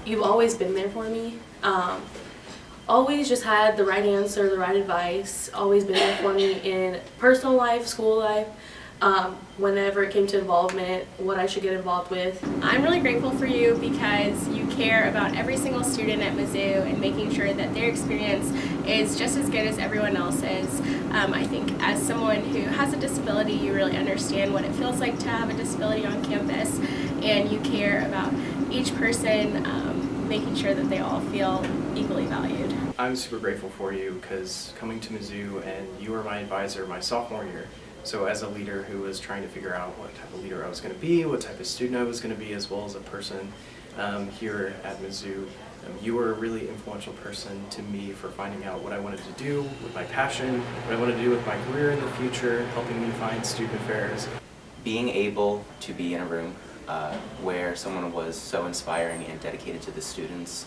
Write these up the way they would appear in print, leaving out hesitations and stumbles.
you've always been there for me. Always just had the right answer, the right advice, always been there for me in personal life, school life, whenever it came to involvement, what I should get involved with. I'm really grateful for you because you care about every single student at Mizzou and making sure that their experience is just as good as everyone else's. I think as someone who has a disability, you really understand what it feels like to have a disability on campus, and you care about each person, making sure that they all feel equally valued. I'm super grateful for you because coming to Mizzou and you were my advisor my sophomore year. So as a leader who was trying to figure out what type of leader I was going to be, what type of student I was going to be, as well as a person here at Mizzou, you were a really influential person to me for finding out what I wanted to do with my passion, what I wanted to do with my career in the future, helping me find student affairs. Being able to be in a room where someone was so inspiring and dedicated to the students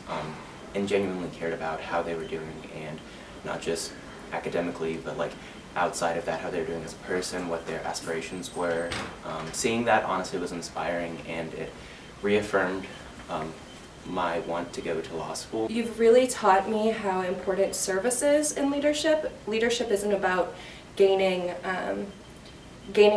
and genuinely cared about how they were doing, and not just academically, but like outside of that, how they were doing as a person, what their aspirations were. Seeing that honestly was inspiring, and it reaffirmed my want to go to law school. You've really taught me how important service is in leadership. Leadership isn't about gaining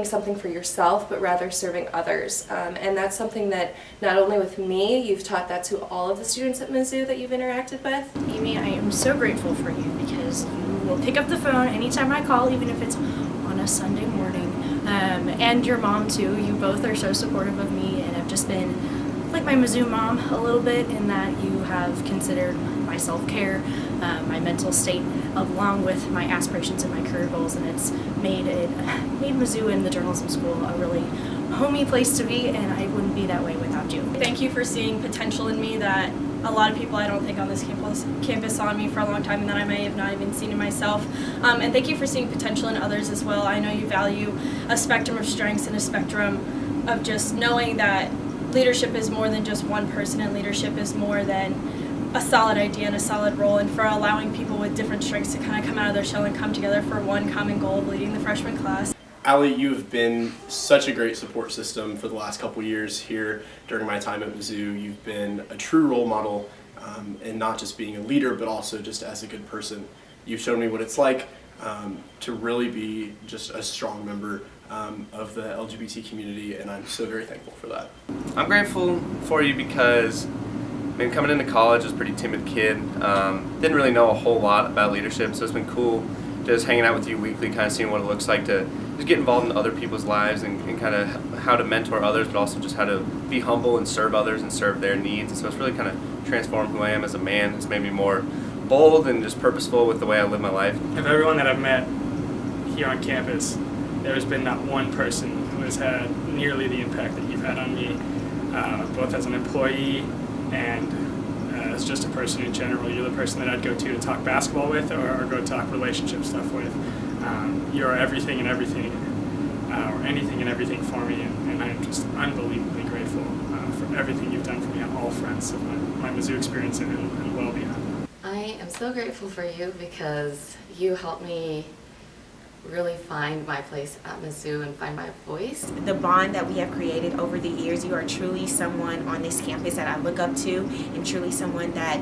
something for yourself, but rather serving others. And that's something that not only with me, you've taught that to all of the students at Mizzou that you've interacted with. Amy, I am so grateful for you because you will pick up the phone anytime I call, even if it's on a Sunday morning. And your mom too. You both are so supportive of me and have just been like my Mizzou mom a little bit, in that you have considered my self-care, my mental state, along with my aspirations and my career goals, and it's made Mizzou and the journalism school a really homey place to be, and I wouldn't be that way without you. Thank you for seeing potential in me that a lot of people I don't think on this campus saw in me for a long time, and that I may have not even seen in myself. And thank you for seeing potential in others as well. I know you value a spectrum of strengths and a spectrum of just knowing that leadership is more than just one person, and leadership is more than a solid idea and a solid role, and for allowing people with different strengths to kind of come out of their shell and come together for one common goal of leading the freshman class. Allie, you've been such a great support system for the last couple years here during my time at Mizzou. You've been a true role model, and not just being a leader, but also just as a good person. You've shown me what it's like to really be just a strong member of the LGBT community, and I'm so very thankful for that. I'm grateful for you because coming into college, I was a pretty timid kid, didn't really know a whole lot about leadership, so it's been cool just hanging out with you weekly, kind of seeing what it looks like to just get involved in other people's lives, and kind of how to mentor others, but also just how to be humble and serve others and serve their needs. And so it's really kind of transformed who I am as a man. It's made me more bold and just purposeful with the way I live my life. Of everyone that I've met here on campus, there's been not one person who has had nearly the impact that you've had on me, both as an employee and as just a person in general. You're the person that I'd go to talk basketball with, or go talk relationship stuff with. You're everything and everything, or anything and everything for me, and I'm just unbelievably grateful for everything you've done for me on all fronts of my Mizzou experience and well beyond. I am so grateful for you because you helped me really find my place at Mizzou and find my voice. The bond that we have created over the years, you are truly someone on this campus that I look up to, and truly someone that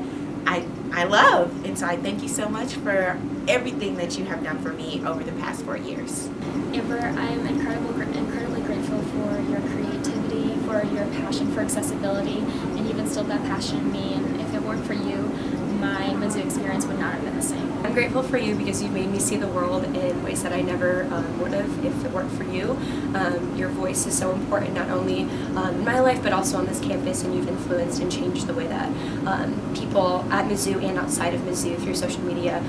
I love. And so I thank you so much for everything that you have done for me over the past 4 years. Amber, I am incredibly grateful for your creativity, for your passion for accessibility, and you've instilled that passion in me, and if it weren't for you, my Mizzou experience would not have been the same. I'm grateful for you because you've made me see the world in ways that I never would have if it weren't for you. Your voice is so important, not only in my life, but also on this campus, and you've influenced and changed the way that people at Mizzou and outside of Mizzou through social media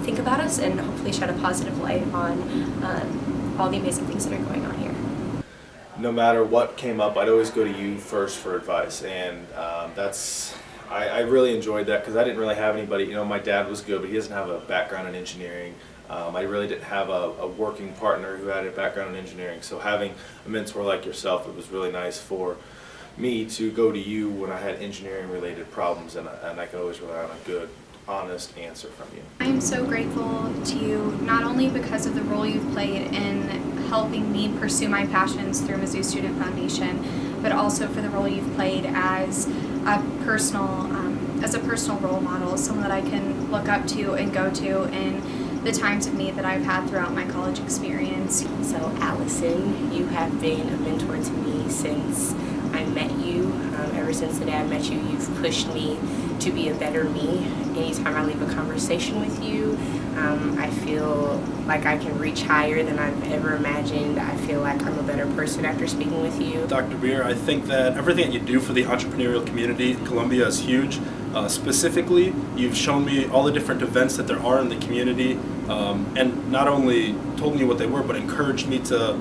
think about us, and hopefully shed a positive light on all the amazing things that are going on here. No matter what came up, I'd always go to you first for advice, and I really enjoyed that because I didn't really have anybody. You know, my dad was good, but he doesn't have a background in engineering. I really didn't have a working partner who had a background in engineering. So having a mentor like yourself, it was really nice for me to go to you when I had engineering related problems, and I could always rely on a good, honest answer from you. I am so grateful to you, not only because of the role you've played in helping me pursue my passions through Mizzou Student Foundation, but also for the role you've played as as a personal role model, someone that I can look up to and go to in the times of need that I've had throughout my college experience. So Allison, you have been a mentor to me since I met you. Ever since the day I met you, you've pushed me to be a better me. Anytime I leave a conversation with you, I feel like I can reach higher than I've ever imagined. I feel like I'm a better person after speaking with you. Dr. Beer, I think that everything that you do for the entrepreneurial community in Columbia is huge. Specifically, you've shown me all the different events that there are in the community, and not only told me what they were, but encouraged me to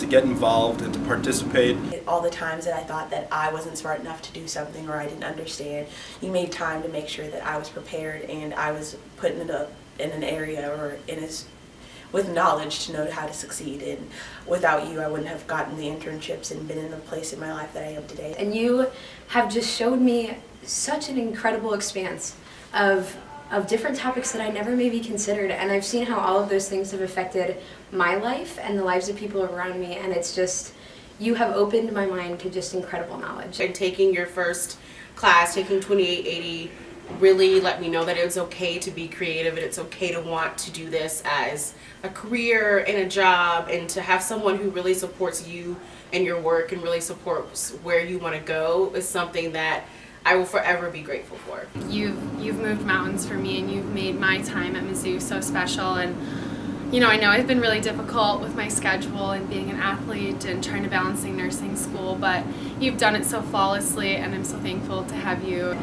get involved and to participate. All the times that I thought that I wasn't smart enough to do something or I didn't understand, you made time to make sure that I was prepared and I was put in an area or with knowledge to know how to succeed. And without you, I wouldn't have gotten the internships and been in the place in my life that I am today. And you have just showed me such an incredible expanse of different topics that I never maybe considered, and I've seen how all of those things have affected my life and the lives of people around me, and it's just, you have opened my mind to just incredible knowledge. And taking your first class, taking 2880, really let me know that it was okay to be creative and it's okay to want to do this as a career and a job, and to have someone who really supports you and your work and really supports where you want to go is something that I will forever be grateful for. You've moved mountains for me, and you've made my time at Mizzou so special. And you know, I know I've been really difficult with my schedule and being an athlete and trying to balancing nursing school, but you've done it so flawlessly, and I'm so thankful to have you.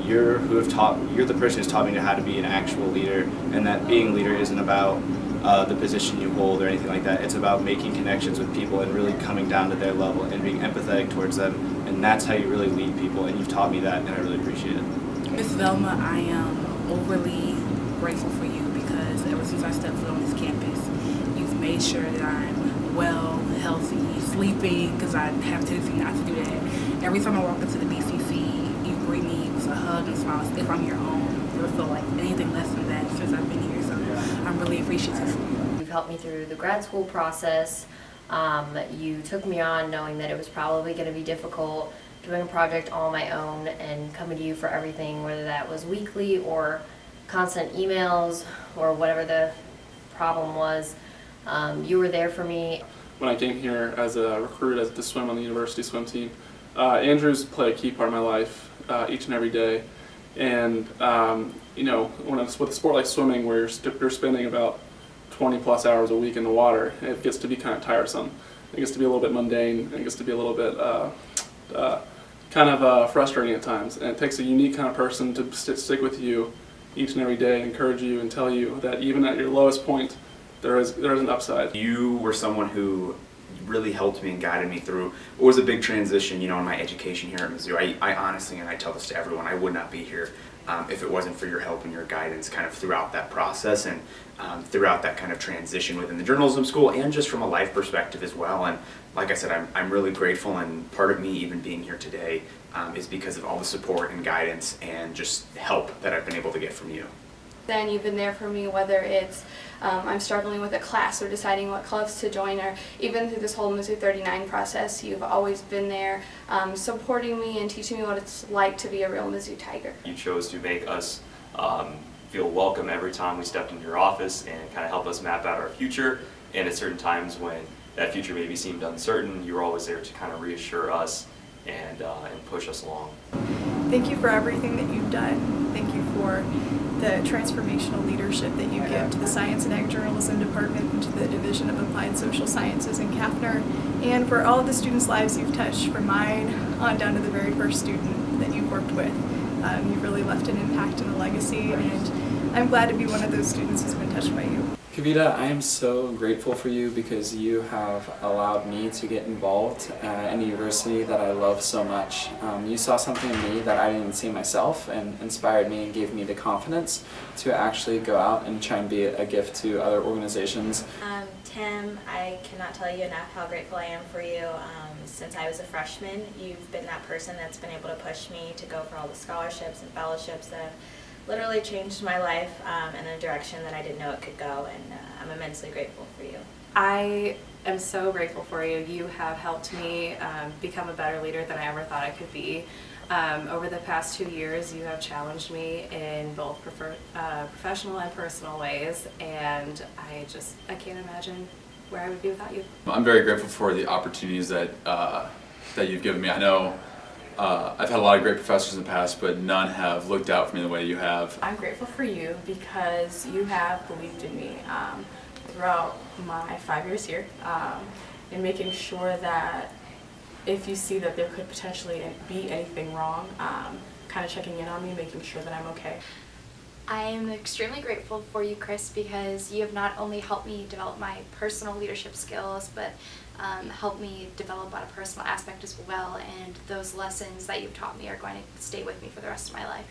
You're the person who's taught me how to be an actual leader, and that being a leader isn't about the position you hold or anything like that. It's about making connections with people and really coming down to their level and being empathetic towards them, and that's how you really lead people, and you've taught me that, and I really appreciate it. Miss Velma, I am overly grateful for you because ever since I stepped foot on this campus, you've made sure that I'm well, healthy, sleeping, because I have a tendency not to do that. Every time I walk into the BCC, you greet me with a hug and smile as if I'm your own. I never feel like anything less than that since I've been here, so I'm really appreciative. You've helped me through the grad school process. You took me on knowing that it was probably going to be difficult doing a project on my own and coming to you for everything, whether that was weekly or constant emails or whatever the problem was. You were there for me. When I came here as a recruit to swim on the university swim team, Andrew's played a key part of my life each and every day. And you know, with a sport like swimming, where you're spending about 20 plus hours a week in the water, it gets to be kind of tiresome. It gets to be a little bit mundane, and it gets to be a little bit frustrating at times. And it takes a unique kind of person to stick with you each and every day, encourage you, and tell you that even at your lowest point, there is an upside. You were someone who really helped me and guided me through what was a big transition, you know, in my education here at Mizzou. I honestly, and I tell this to everyone, I would not be here if it wasn't for your help and your guidance kind of throughout that process and throughout that kind of transition within the journalism school and just from a life perspective as well. And like I said, I'm really grateful, and part of me even being here today is because of all the support and guidance and just help that I've been able to get from you. Then you've been there for me, whether it's I'm struggling with a class or deciding what clubs to join, or even through this whole Mizzou 39 process. You've always been there supporting me and teaching me what it's like to be a real Mizzou Tiger. You chose to make us feel welcome every time we stepped into your office and kind of help us map out our future. And at certain times when that future maybe seemed uncertain, you were always there to kind of reassure us and push us along. Thank you for everything that you've done. Thank you for the transformational leadership that you give to the Science and Ag Journalism Department and to the Division of Applied Social Sciences in Kaffner, and for all of the students' lives you've touched, from mine on down to the very first student that you've worked with. You've really left an impact and a legacy, and I'm glad to be one of those students who's been touched by you. Kavita, I am so grateful for you because you have allowed me to get involved in a university that I love so much. You saw something in me that I didn't see myself and inspired me and gave me the confidence to actually go out and try and be a gift to other organizations. Tim, I cannot tell you enough how grateful I am for you. Since I was a freshman, you've been that person that's been able to push me to go for all the scholarships and fellowships that have literally changed my life in a direction that I didn't know it could go, and I'm immensely grateful for you. I am so grateful for you. You have helped me become a better leader than I ever thought I could be. Over the past 2 years, you have challenged me in both professional and personal ways, and I can't imagine where I would be without you. I'm very grateful for the opportunities that you've given me. I know I've had a lot of great professors in the past, but none have looked out for me the way you have. I'm grateful for you because you have believed in me throughout my 5 years here, in making sure that if you see that there could potentially be anything wrong, kind of checking in on me, making sure that I'm okay. I am extremely grateful for you, Chris, because you have not only helped me develop my personal leadership skills, but helped me develop on a personal aspect as well, and those lessons that you've taught me are going to stay with me for the rest of my life.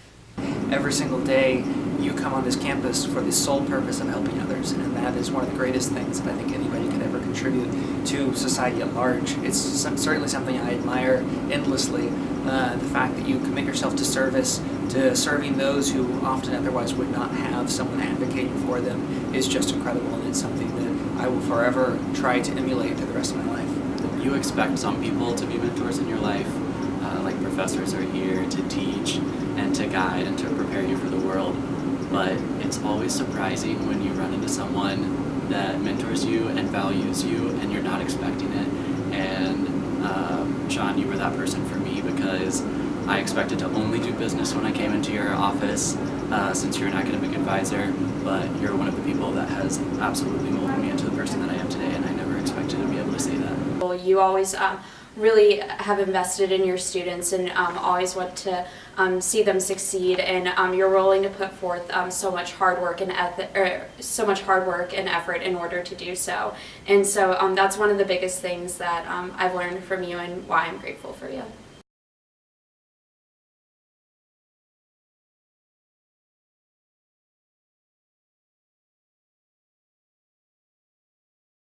Every single day you come on this campus for the sole purpose of helping others, and that is one of the greatest things that I think anybody could ever contribute to society at large. It's certainly something I admire endlessly, the fact that you commit yourself to service, to serving those who often otherwise would not have someone advocating for them is just incredible, and it's something that I will forever try to emulate for the rest of my life. You expect some people to be mentors in your life, like professors are here to teach and to guide and to prepare you for the world, but it's always surprising when you run into someone that mentors you and values you and you're not expecting it. And Sean, you were that person for me because I expected to only do business when I came into your office since you're an academic advisor, but you're one of the people that has absolutely molded me into the person that I am today, and I never expected to be able to say that. Well, you always really have invested in your students and always want to see them succeed, and you're willing to put forth so much hard work and effort in order to do so. And so that's one of the biggest things that I've learned from you and why I'm grateful for you.